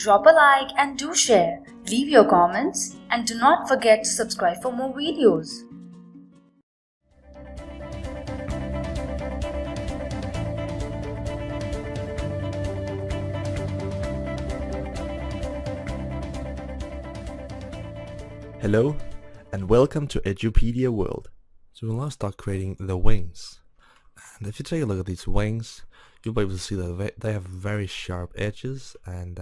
Drop a like and do share. Leave your comments and do not forget to subscribe for more videos. Hello and welcome to Edupedia World. So we'll now start creating the wings. And if you take a look at these wings, you'll be able to see that they have very sharp edges and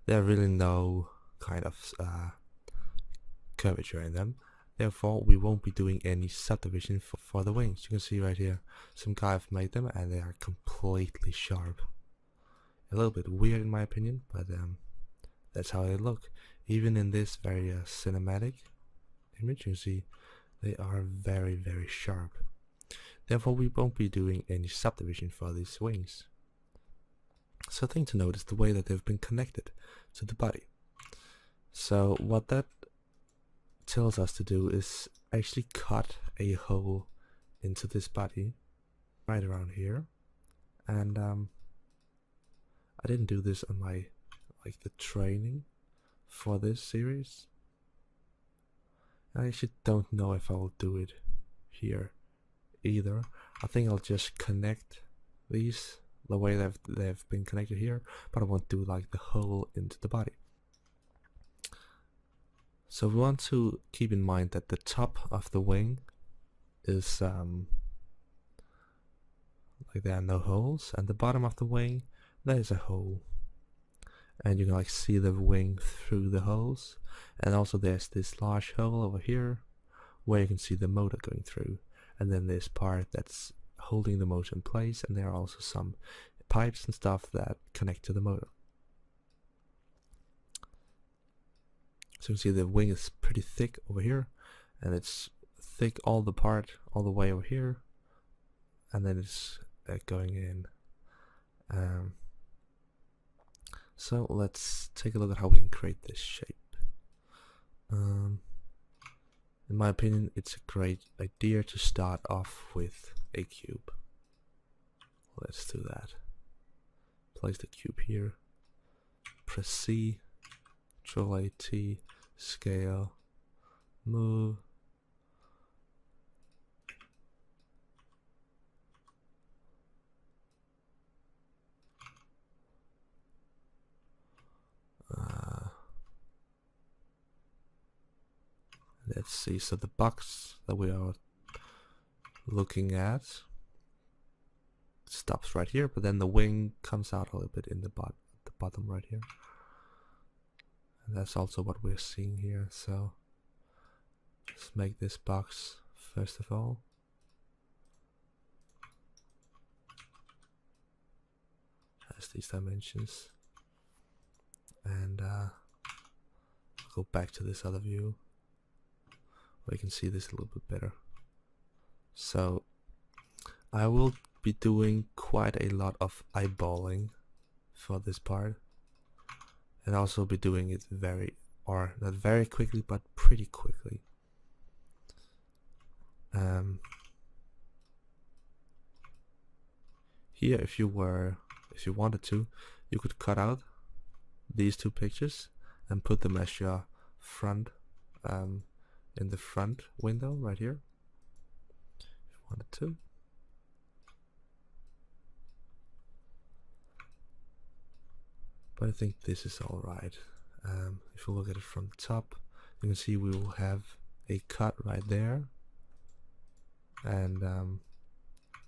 there are really no kind of curvature in them. Therefore, we won't be doing any subdivision for the wings. You can see right here, some guy have made them and they are completely sharp. A little bit weird in my opinion, but that's how they look. Even in this very cinematic image, you can see they are very, very sharp. Therefore, we won't be doing any subdivision for these wings. So, thing to note is the way that they've been connected to the body. So, what that tells us to do is actually cut a hole into this body right around here. And I didn't do this on my the training for this series. I actually don't know if I will do it here either. I think I'll just connect these the way they've been connected here, but I won't do like the hole into the body. So we want to keep in mind that the top of the wing is like there are no holes, and the bottom of the wing there is a hole. And you can see the wing through the holes, and also there's this large hole over here where you can see the motor going through, and then this part that's holding the motor in place, and there are also some pipes and stuff that connect to the motor. So you can see the wing is pretty thick over here, and it's thick all the way over here, and then it's going in. So let's take a look at how we can create this shape. In my opinion, it's a great idea to start off with a cube. Let's do that. Place the cube here. Press C, Ctrl-A-T, scale, move. Let's see, so the box that we are looking at stops right here, but then the wing comes out a little bit in the bottom right here. And that's also what we're seeing here, so let's make this box first of all. Has these dimensions. And go back to this other view. We can see this a little bit better. So I will be doing quite a lot of eyeballing for this part, and also be doing it not very quickly, but pretty quickly. Here, if you wanted to, you could cut out these two pictures and put them as your front in the front window right here if you wanted to. But I think this is alright. If you look at it from the top, you can see we will have a cut right there, and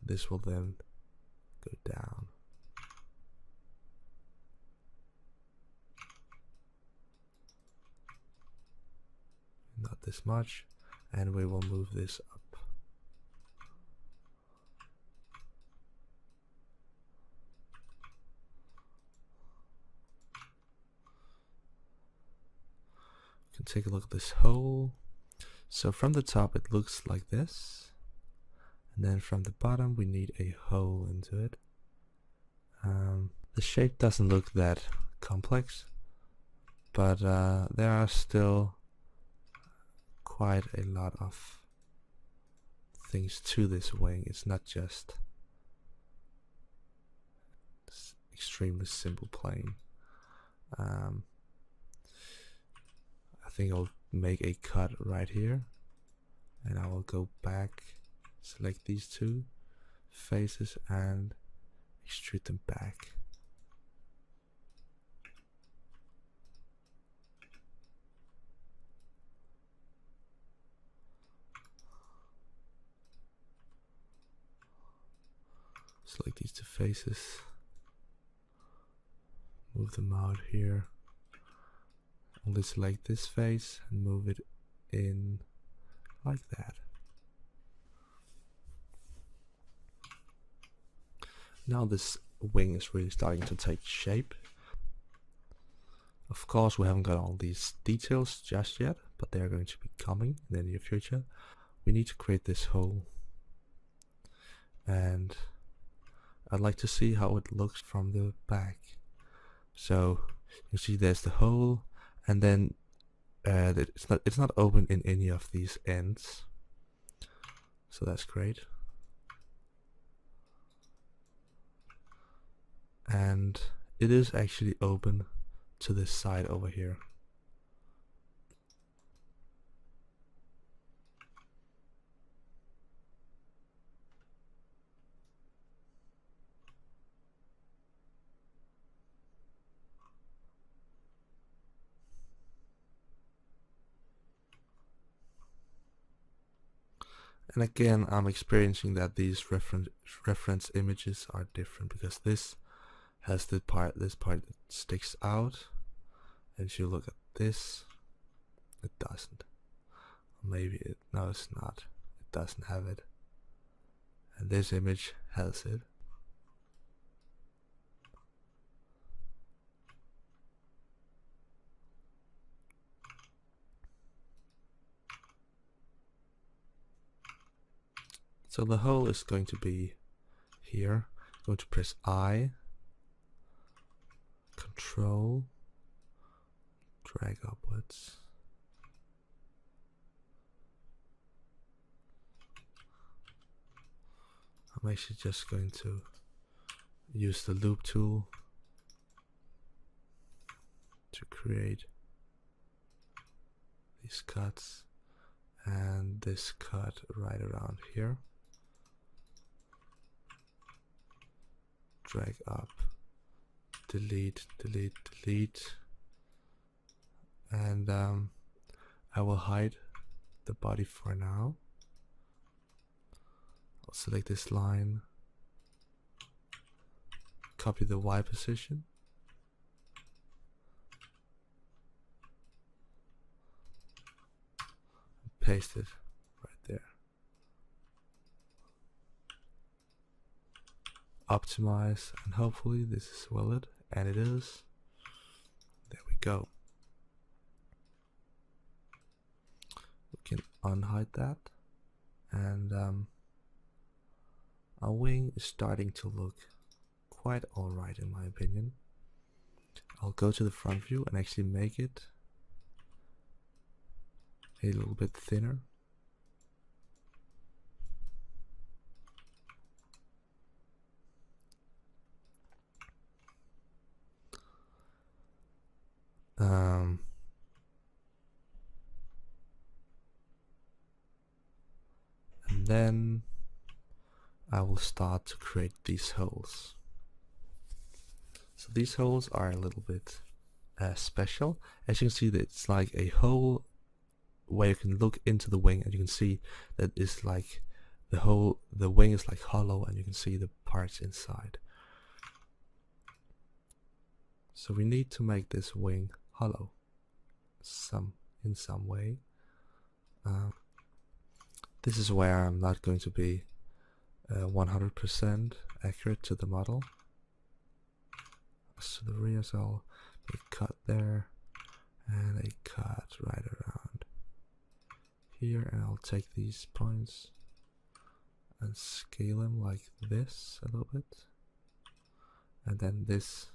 this will then go down. Not this much, and we will move this up. You can take a look at this hole. So from the top it looks like this, and then from the bottom we need a hole into it. The shape doesn't look that complex, but there are still quite a lot of things to this wing. It's not just extremely simple plane. I think I'll make a cut right here, and I will go back, select these two faces and extrude them back. Select these two faces, move them out here, only select this face and move it in like that. Now this wing is really starting to take shape. Of course we haven't got all these details just yet, but they are going to be coming in the near future. We need to create this hole, and I'd like to see how it looks from the back. So you see there's the hole, and then it's not open in any of these ends, so that's great. And it is actually open to this side over here. And again, I'm experiencing that these reference images are different, because this has this part that sticks out, and if you look at this, it doesn't. Maybe it, no, it's not. It doesn't have it. And this image has it. So the hole is going to be here. I'm going to press I, Control, drag upwards. I'm actually just going to use the loop tool to create these cuts, and this cut right around here. Drag up, delete, delete, delete, and I will hide the body for now. I'll select this line, copy the Y position, and paste it right there. Optimize, and hopefully this is valid, and it is. There we go. We can unhide that, and our wing is starting to look quite alright in my opinion. I'll go to the front view and actually make it a little bit thinner. And then I will start to create these holes. So these holes are a little bit special. As you can see, that it's like a hole where you can look into the wing, and you can see that it's like the wing is like hollow, and you can see the parts inside. So we need to make this wing hollow in some way. This is where I'm not going to be 100% accurate to the model. So the rear, so I'll make a cut there and a cut right around here, and I'll take these points and scale them like this a little bit, and then this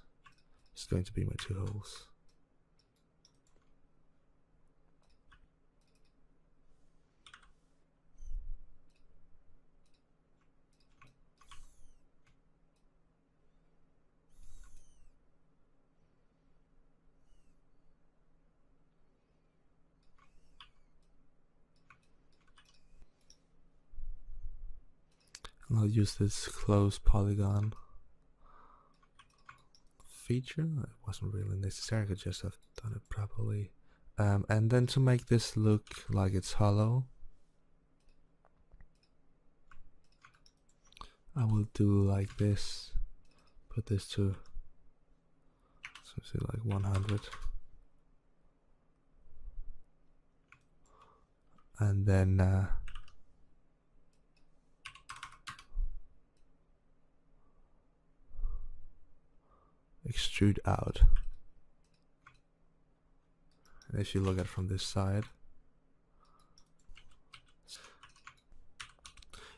is going to be my two holes. I'll use this close polygon feature. It wasn't really necessary, I could just have done it properly. And then to make this look like it's hollow, I will do like this. Put this to, so say like 100. And then extrude out. And if you look at it from this side,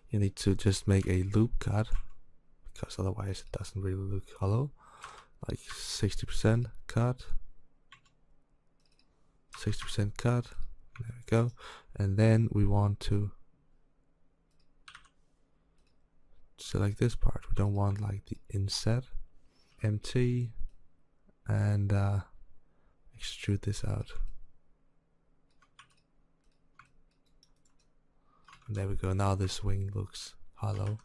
you need to just make a loop cut, because otherwise it doesn't really look hollow. Like 60% cut, 60% cut, there we go. And then we want to select this part. We don't want like the inset, empty, and extrude this out. And there we go. Now this wing looks hollow.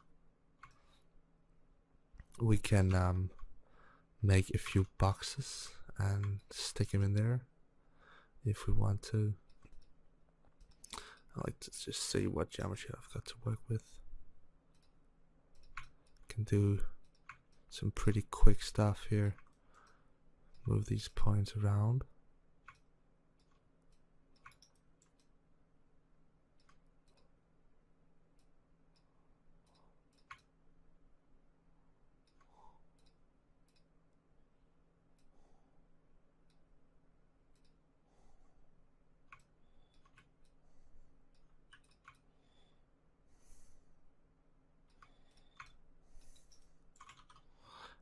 We can make a few boxes and stick them in there if we want to. I like to just see what geometry I've got to work with. Can do some pretty quick stuff here. Move these points around.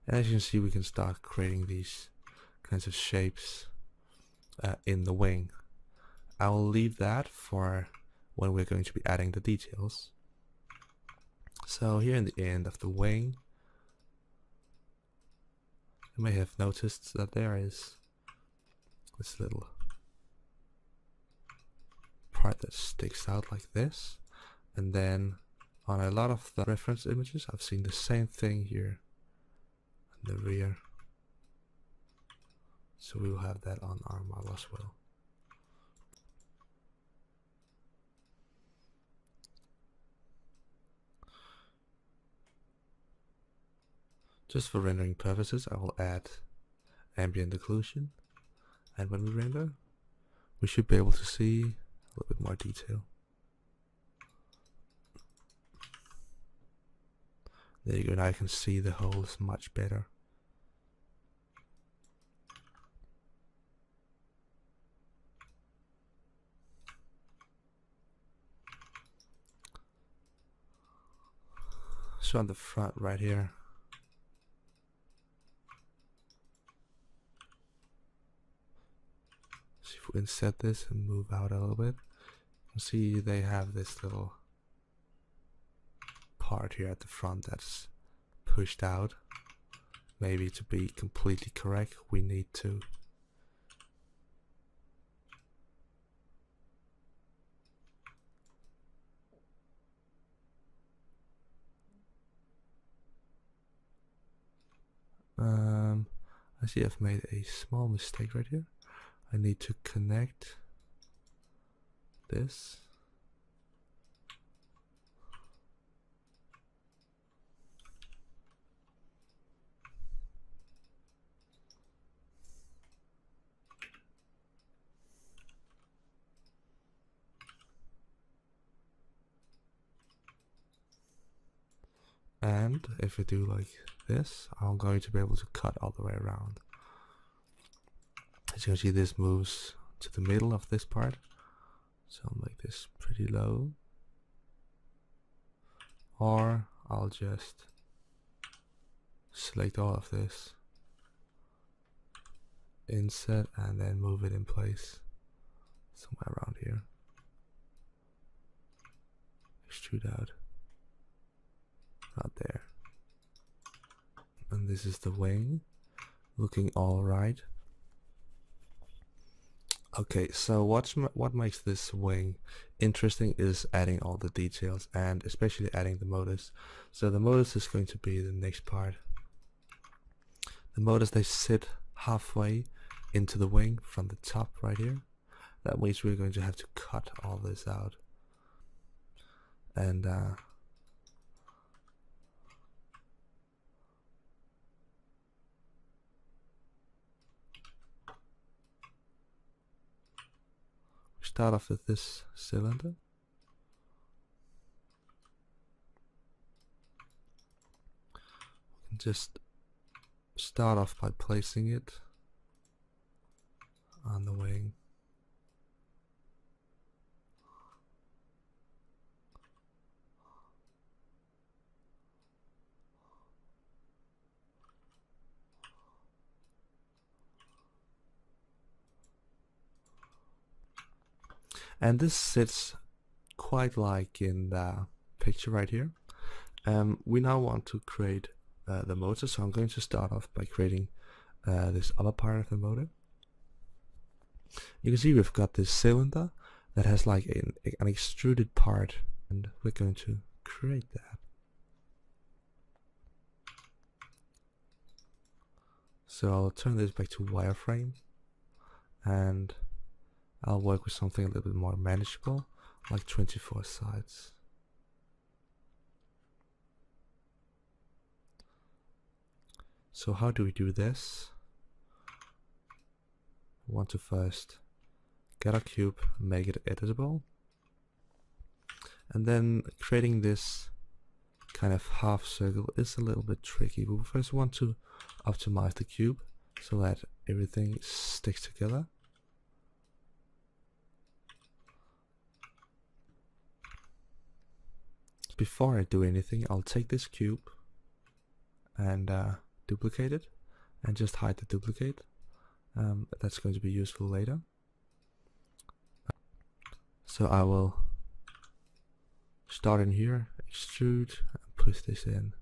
And as you can see, we can start creating these kinds of shapes in the wing. I will leave that for when we're going to be adding the details. So here in the end of the wing, you may have noticed that there is this little part that sticks out like this. And then on a lot of the reference images, I've seen the same thing here in the rear. So we will have that on our model as well. Just for rendering purposes, I will add ambient occlusion, and when we render, we should be able to see a little bit more detail. There you go, now I can see the holes much better. So on the front right here, see if we inset this and move out a little bit, you see they have this little part here at the front that's pushed out. Maybe to be completely correct, we need to I see I've made a small mistake right here. I need to connect this. And if I do like this, I'm going to be able to cut all the way around. As you can see, this moves to the middle of this part, so I'll make this pretty low. Or I'll just select all of this, inset, and then move it in place somewhere around here. Extrude out. Not there. And this is the wing, looking all right. Okay, so what makes this wing interesting is adding all the details, and especially adding the motors. So the motors is going to be the next part. The motors, they sit halfway into the wing from the top right here. That means we're going to have to cut all this out. And we start off with this cylinder. We can just start off by placing it on the wing. And this sits quite like in the picture right here. We now want to create the motor, so I'm going to start off by creating this upper part of the motor. You can see we've got this cylinder that has like an extruded part, and we're going to create that. So I'll turn this back to wireframe, and I'll work with something a little bit more manageable, like 24 sides. So how do we do this? We want to first get our cube, make it editable, and then creating this kind of half circle is a little bit tricky. We first want to optimize the cube so that everything sticks together. Before I do anything, I'll take this cube and duplicate it, and just hide the duplicate. That's going to be useful later. So I will start in here, extrude, and push this in.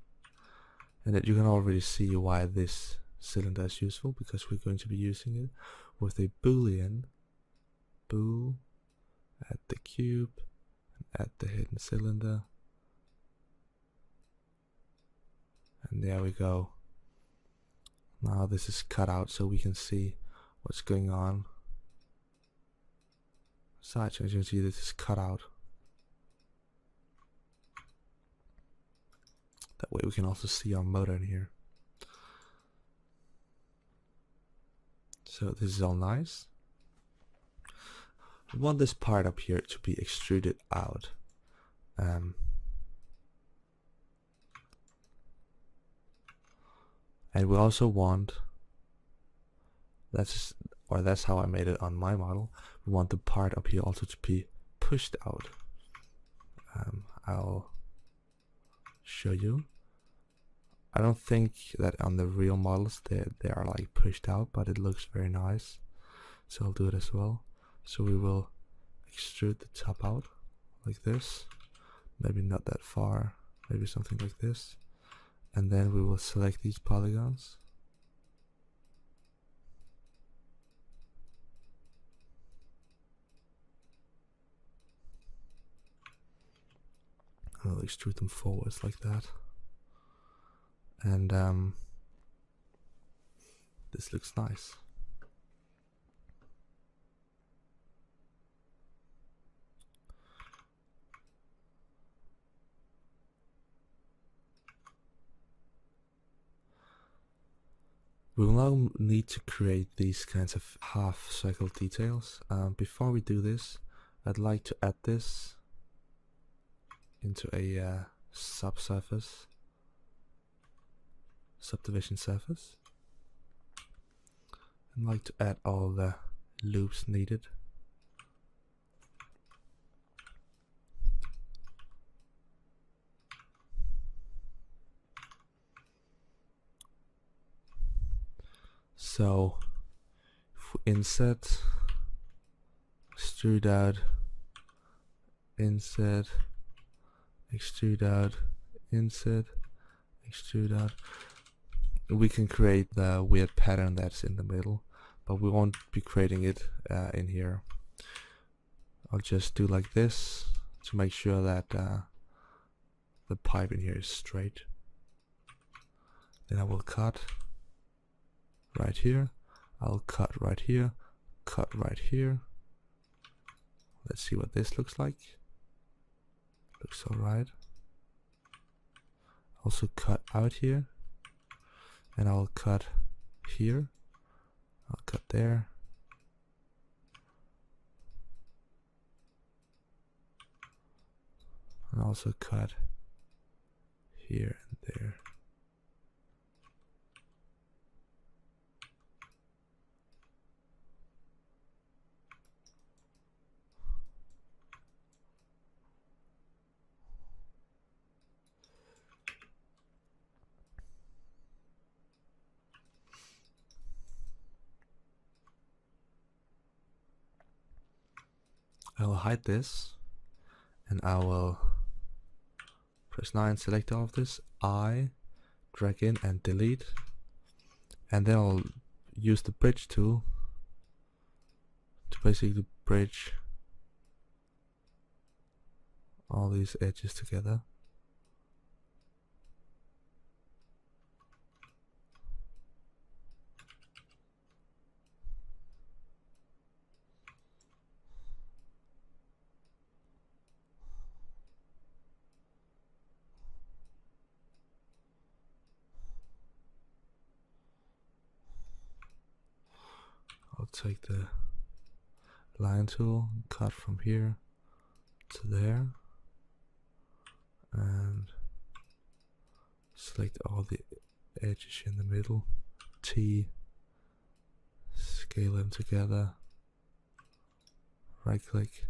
And that you can already see why this cylinder is useful, because we're going to be using it with a Boolean. Boole, add the cube, and add the hidden cylinder. And there we go. Now this is cut out so we can see what's going on. Side change, you can see this is cut out. That way we can also see our motor in here. So this is all nice. We want this part up here to be extruded out. And we also want, that's how I made it on my model, we want the part up here also to be pushed out. I'll show you. I don't think that on the real models they are like pushed out, but it looks very nice, so I'll do it as well. So we will extrude the top out like this, maybe not that far, maybe something like this. And then we will select these polygons. I'll extrude them forwards like that. And this looks nice. We will now need to create these kinds of half circle details. Before we do this, I'd like to add this into a subdivision surface. I'd like to add all the loops needed. So inset, extrude out, inset, extrude out, inset, extrude out. We can create the weird pattern that's in the middle but we won't be creating it in here. I'll just do like this to make sure that the pipe in here is straight. Then I will cut right here. I'll cut right here, cut right here. Let's see what this looks like. Looks alright. Also cut out here, and I'll cut here. I'll cut there. And also cut here and there. I will hide this, and I will press 9, select all of this, drag in and delete, and then I'll use the bridge tool to basically bridge all these edges together. I'll take the line tool and cut from here to there, and select all the edges in the middle, T, scale them together, right click,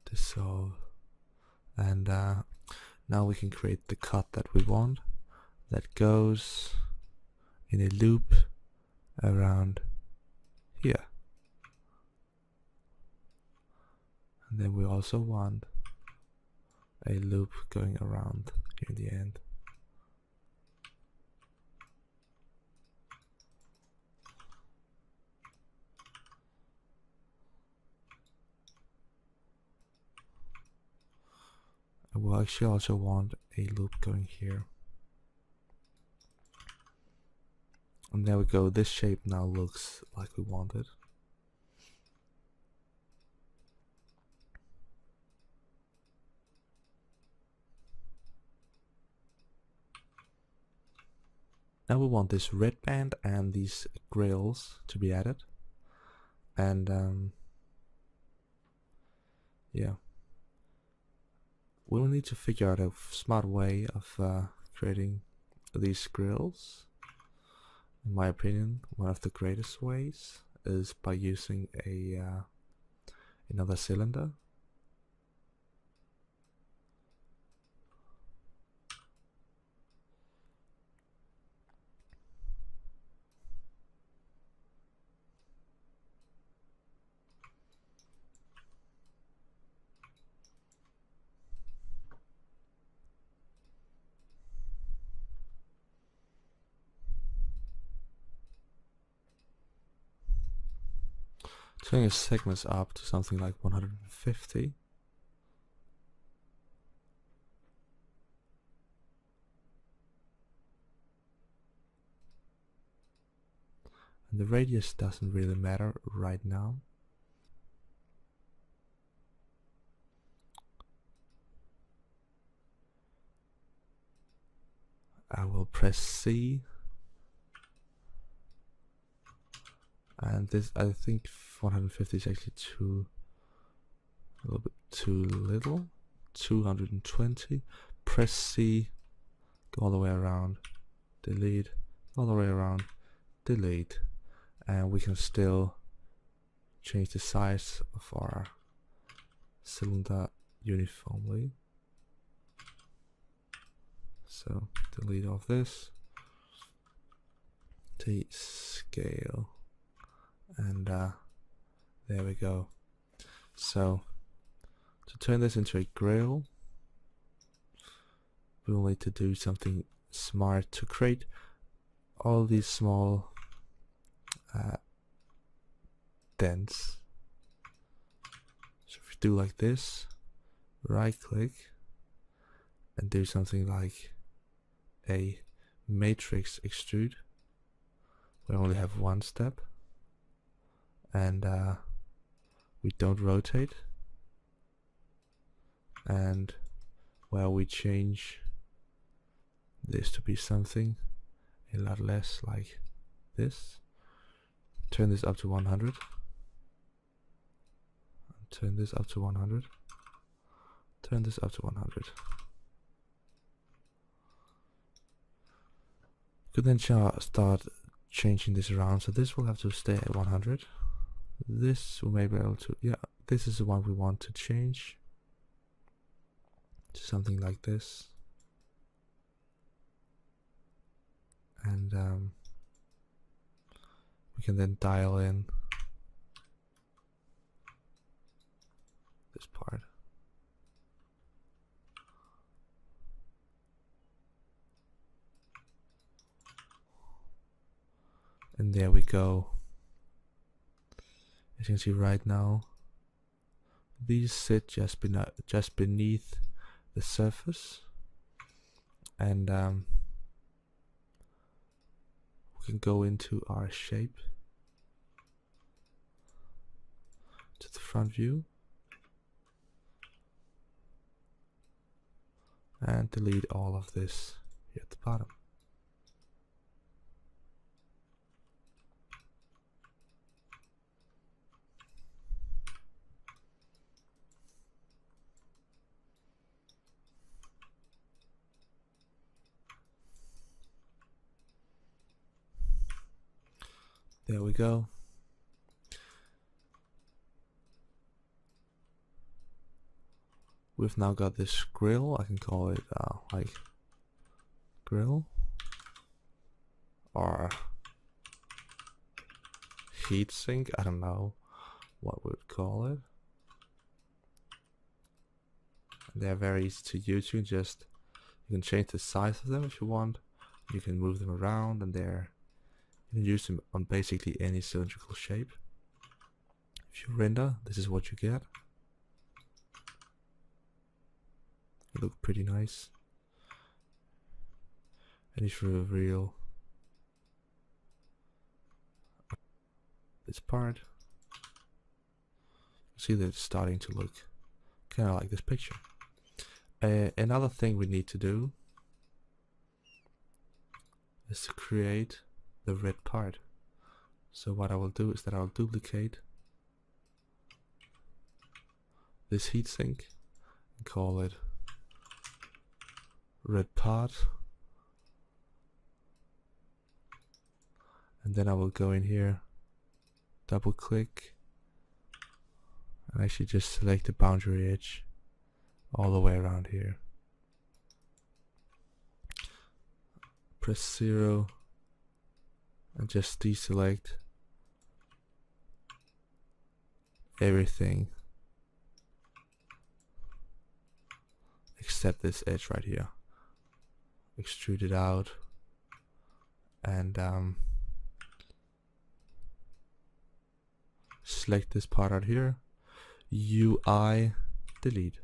dissolve, and now we can create the cut that we want, that goes in a loop around here. And then we also want a loop going around here in the end. And we'll actually also want a loop going here. And there we go, this shape now looks like we want it. Now we want this red band and these grills to be added. And yeah, we'll need to figure out a smart way of creating these grills. In my opinion, one of the greatest ways is by using another cylinder. Turning the segments up to something like 150. And the radius doesn't really matter right now. I will press C. And this, I think 150 is actually a little bit too little. 220. Press C, go all the way around, delete, all the way around, delete, and we can still change the size of our cylinder uniformly. So delete all of this, T scale. And there we go. So to turn this into a grill, we will need to do something smart to create all these small dense. So if you do like this, right click and do something like a Matrix Extrude. We only have one step, and we don't rotate, and where we change this to be something a lot less like this. Turn this up to 100. Turn this up to 100. Turn this up to 100. Could then start changing this around, so this will have to stay at 100. This we may be able to, yeah, this is the one we want to change to something like this, and we can then dial in this part. And there we go. As you can see right now, these sit just beneath the surface, and we can go into our shape to the front view and delete all of this here at the bottom. There we go. We've now got this grill. I can call it like grill or heat sink. I don't know what we'd call it. They're very easy to use. You can change the size of them if you want. You can move them around, and you can use them on basically any cylindrical shape. If you render, this is what you get. They look pretty nice. And if you reveal this part, you see that it's starting to look kind of like this picture. Another thing we need to do is to create the red part. So what I will do is that I'll duplicate this heatsink and call it red part, and then I will go in here, double click, and actually just select the boundary edge all the way around here. Press 0 and just deselect everything except this edge right here. Extrude it out and select this part out here, UI delete,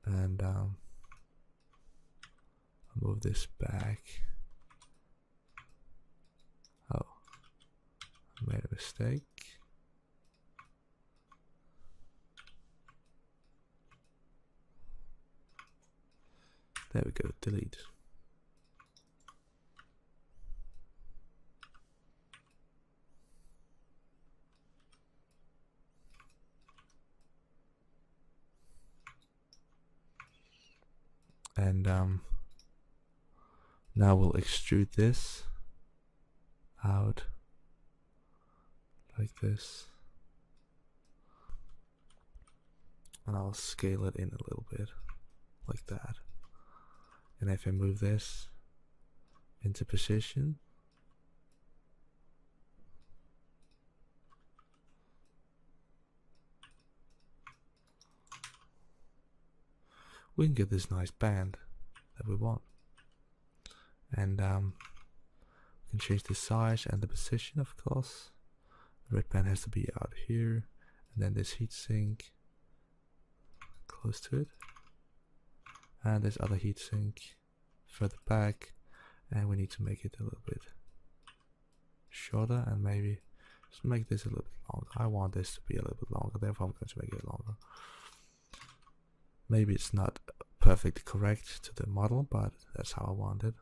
and move this back. Oh, I made a mistake. There we go, delete. And now we'll extrude this out like this, and I'll scale it in a little bit like that. And if I move this into position, we can get this nice band that we want. And we can change the size and the position, of course. red pen has to be out here, and then this heatsink close to it, and this other heatsink further back, and we need to make it a little bit shorter, and maybe just make this a little bit longer. I want this to be a little bit longer, therefore I'm going to make it longer. Maybe it's not perfectly correct to the model, but that's how I want it.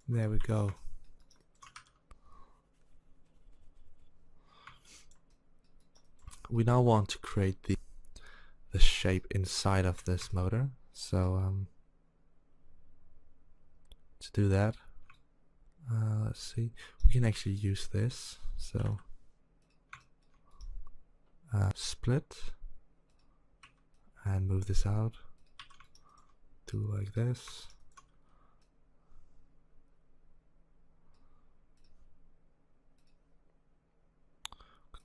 There we go. We now want to create the shape inside of this motor. So to do that, let's see, we can actually use this. So split and move this out. Do like this.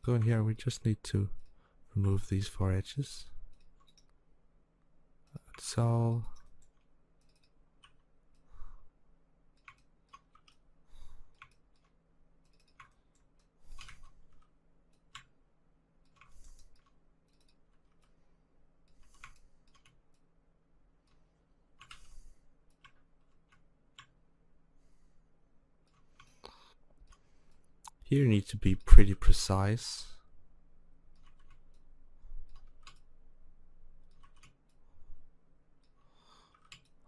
Go in here, we just need to remove these 4 edges. That's all. Here you need to be pretty precise.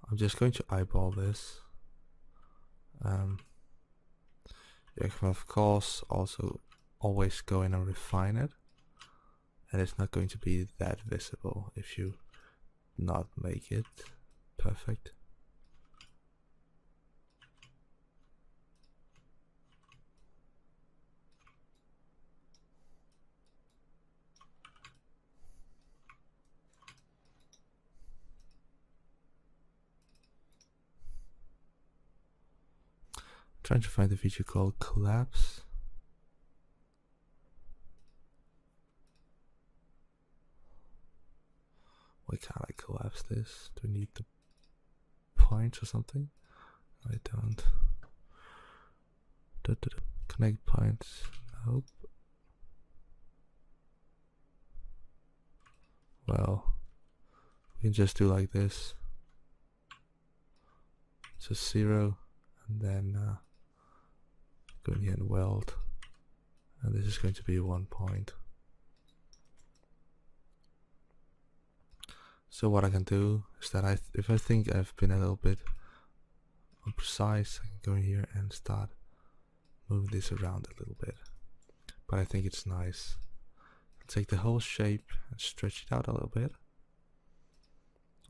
I'm just going to eyeball this. You can of course also always go in and refine it, and it's not going to be that visible if you not make it perfect. Trying to find the feature called collapse. Why can't I collapse this? Do I need the points or something? I don't. Connect points. Nope. Well, we can just do like this. So 0, and then go in here and weld, and this is going to be 1 point. So what I can do is that if I think I've been a little bit imprecise, I can go in here and start moving this around a little bit. But I think it's nice. I'll take the whole shape and stretch it out a little bit,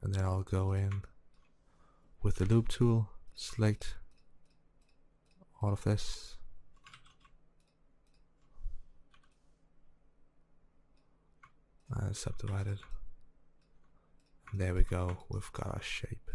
and then I'll go in with the loop tool, select all of this, and subdivide it. And there we go, we've got our shape.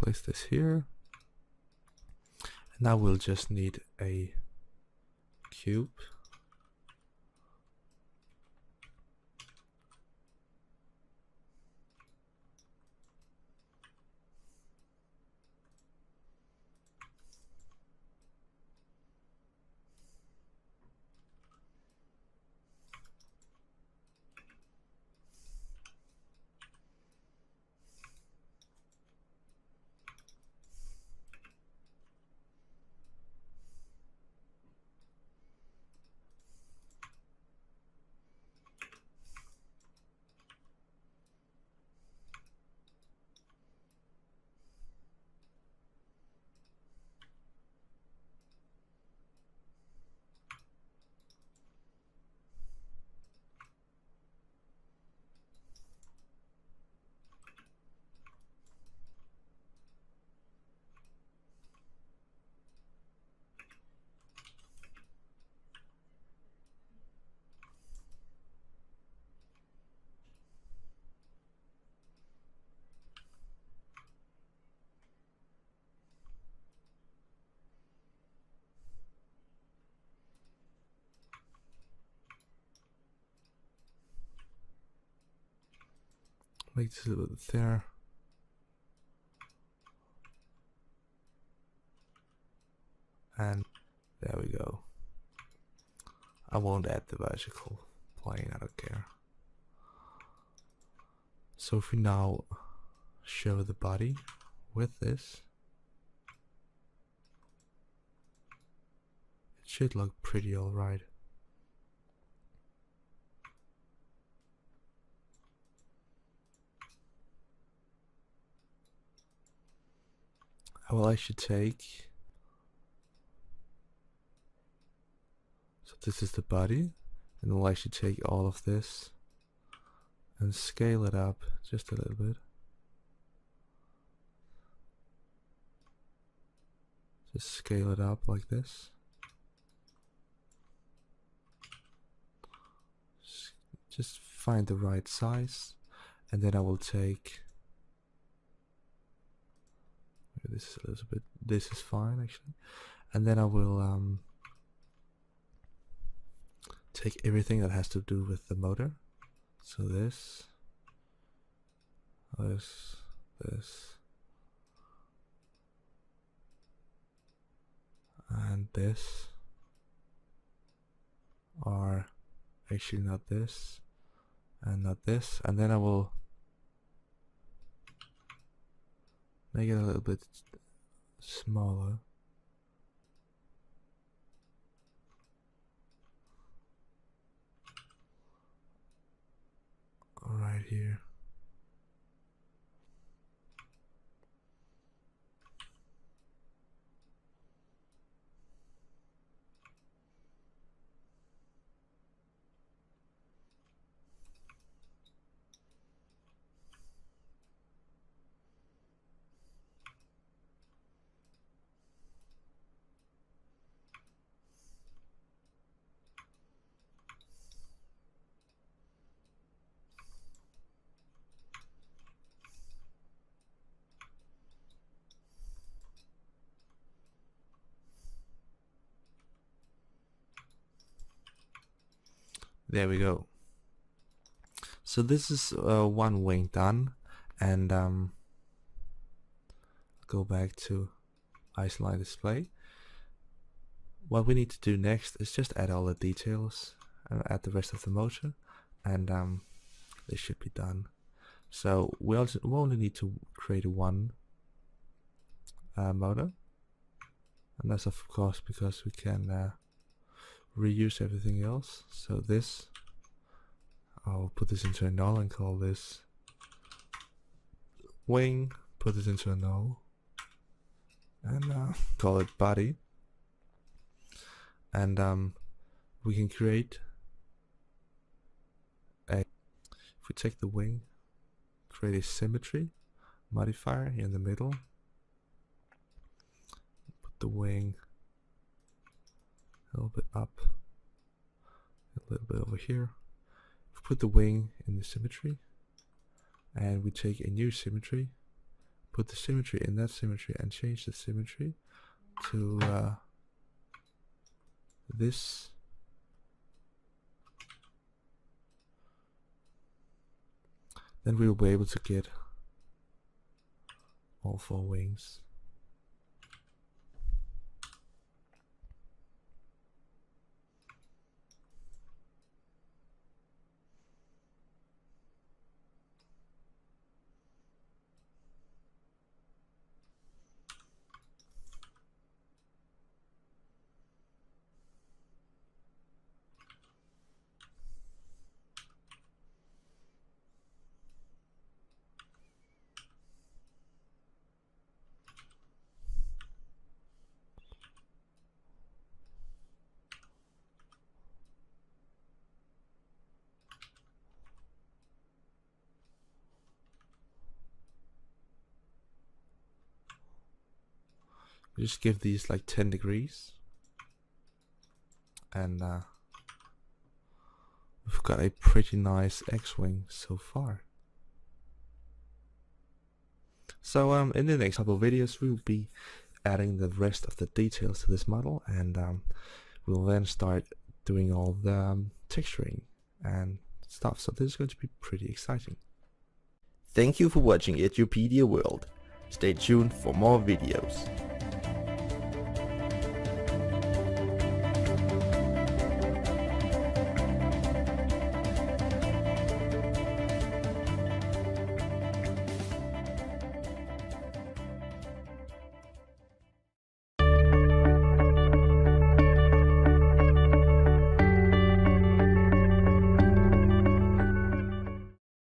place this here. And now we'll just need a cube. Make this a little bit thinner. And there we go. I won't add the vertical plane, I don't care. So if we now show the body with this, it should look pretty alright. Well, I should take, so this is the body, and well, I should take all of this and scale it up just a little bit. Just scale it up like this. Just find the right size, and then I will take, this is a little bit, this is fine actually, and then I will take everything that has to do with the motor. So this, and this, or actually not this, and not this, and then I will make it a little bit smaller. Right here. There we go. So this is one wing done, and go back to isoline display. What we need to do next is just add all the details and add the rest of the motor, and this should be done. So we only need to create one motor, and that's of course because we can reuse everything else. So this, I'll put this into a null and call this wing, put this into a null, and call it body. And we can create a, if we take the wing, create a symmetry modifier here in the middle, put the wing a little bit up, a little bit over here. We put the wing in the symmetry, and we take a new symmetry, put the symmetry in that symmetry and change the symmetry to this. Then we will be able to get all 4 wings. Just give these like 10 degrees, and we've got a pretty nice X-wing so far. So in the next couple of videos we will be adding the rest of the details to this model, and we'll then start doing all the texturing and stuff. So this is going to be pretty exciting. Thank you for watching Edupedia World. Stay tuned for more videos.